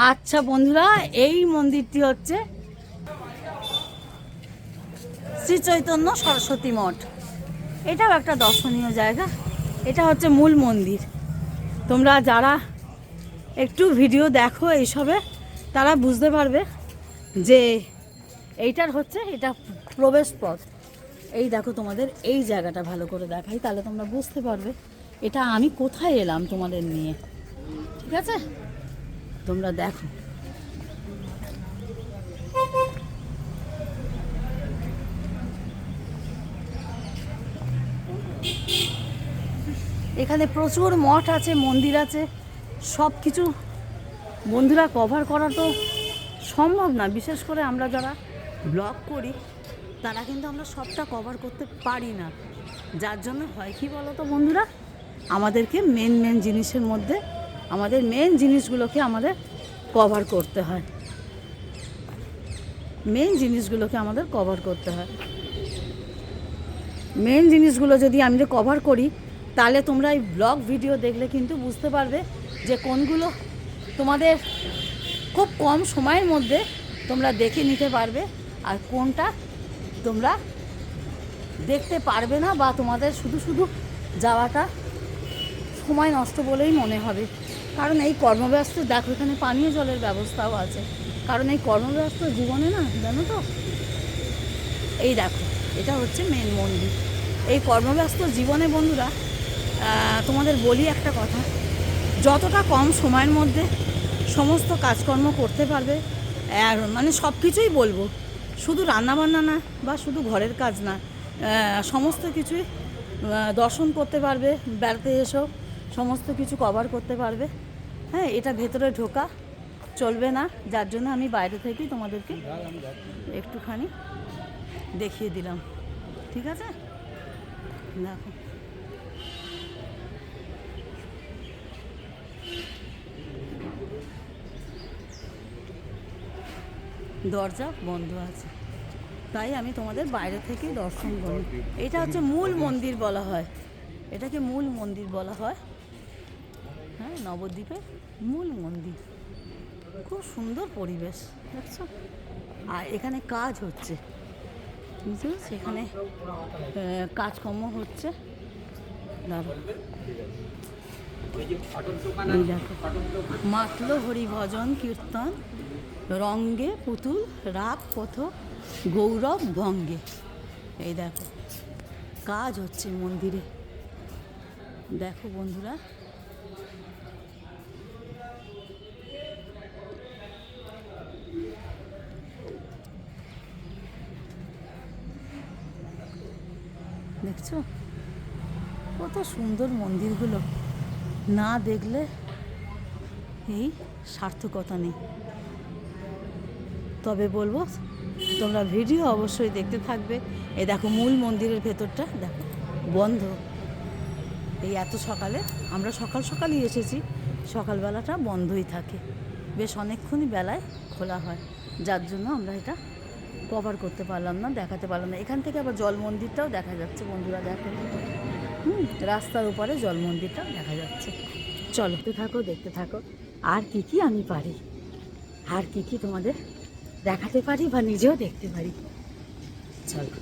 আচ্ছা বন্ধুরা, এই মন্দিরটি হচ্ছে শ্রী চৈতন্য সরস্বতী মঠ। এটাও একটা দর্শনীয় জায়গা। এটা হচ্ছে মূল মন্দির। তোমরা যারা একটু ভিডিও দেখো এইসবে, তারা বুঝতে পারবে যে এইটার হচ্ছে এটা প্রবেশ পথ। এই দেখো, তোমাদের এই জায়গাটা ভালো করে দেখাই, তাহলে তোমরা বুঝতে পারবে এটা আমি কোথায় এলাম তোমাদের নিয়ে। ঠিক আছে, তোমরা দেখো। এখানে প্রচুর মঠ আছে, মন্দির আছে, সব কিছু বন্ধুরা কভার করা তো সম্ভব না। বিশেষ করে আমরা যারা ব্লগ করি তারা কিন্তু আমরা সবটা কভার করতে পারি না। যার জন্য হয় কি বলো তো বন্ধুরা, আমাদেরকে মেন জিনিসের মধ্যে আমাদের মেন জিনিসগুলোকে আমাদের কভার করতে হয়। মেন জিনিসগুলোকে আমাদের কভার করতে হয়। মেন জিনিসগুলো যদি আমরা কভার করি, তাহলে তোমরা এই ব্লগ ভিডিও দেখলে কিন্তু বুঝতে পারবে যে কোনগুলো তোমাদের খুব কম সময়ের মধ্যে তোমরা দেখে নিতে পারবে, আর কোনটা তোমরা দেখতে পারবে না, বা তোমাদের শুধু যাওয়াটা সময় নষ্ট বলেই মনে হবে। কারণ এই কর্মব্যস্ত, দেখো এখানে পানীয় জলের ব্যবস্থাও আছে। কারণ এই কর্মব্যস্ত জীবনে না, জানো তো, এই দেখো এটা হচ্ছে মেন মন্দির। এই কর্মব্যস্ত জীবনে বন্ধুরা তোমাদের বলি একটা কথা, যতটা কম সময়ের মধ্যে সমস্ত কাজকর্ম করতে পারবে, আর মানে সব কিছুই বলবো, শুধু রান্নাবান্না না বা শুধু ঘরের কাজ না, সমস্ত কিছুই দর্শন করতে পারবে, বেড়াতে এসেও সমস্ত কিছু কভার করতে পারবে। হ্যাঁ, এটা ভেতরে ঢোকা চলবে না, যার জন্য আমি বাইরে থেকেই তোমাদেরকে একটুখানি দেখিয়ে দিলাম। ঠিক আছে, দেখো দরজা বন্ধ আছে, তাই আমি তোমাদের বাইরে থেকেই দর্শন করি। এটা হচ্ছে মূল মন্দির বলা হয়, এটাকে মূল মন্দির বলা হয়। হ্যাঁ, নবদ্বীপের মূল মন্দির। খুব সুন্দর পরিবেশ, দেখছো। আর এখানে কাজ হচ্ছে, বুঝতে পারছি, এখানে কাজকর্ম হচ্ছে। মাতল হরি ভজন কীর্তন রঙ্গে পুতুল রাগ পথ গৌরব ভঙ্গে। এই দেখো কাজ হচ্ছে মন্দিরে, দেখো বন্ধুরা। দেখছো কত সুন্দর মন্দিরগুলো, না দেখলে এই সার্থকতা নেই। তবে বলবো তোমরা ভিডিও অবশ্যই দেখতে থাকবে। এই দেখো মূল মন্দিরের ভেতরটা দেখো বন্ধ। এই এত সকালে, আমরা সকালই এসেছি, সকালবেলাটা বন্ধই থাকে, বেশ অনেকক্ষণই বেলায় খোলা হয়, যার জন্য আমরা এটা কভার করতে পারলাম না, দেখাতে পারলাম না। এখান থেকে আবার জল মন্দিরটাও দেখা যাচ্ছে বন্ধুরা, দেখো রাস্তার উপরে জল মন্দিরটাও দেখা যাচ্ছে। চলো দেখতে থাকো আর কি আমি পারি, আর কি তোমাদের দেখাতে পারি বা নিজেও দেখতে পারি। চলো।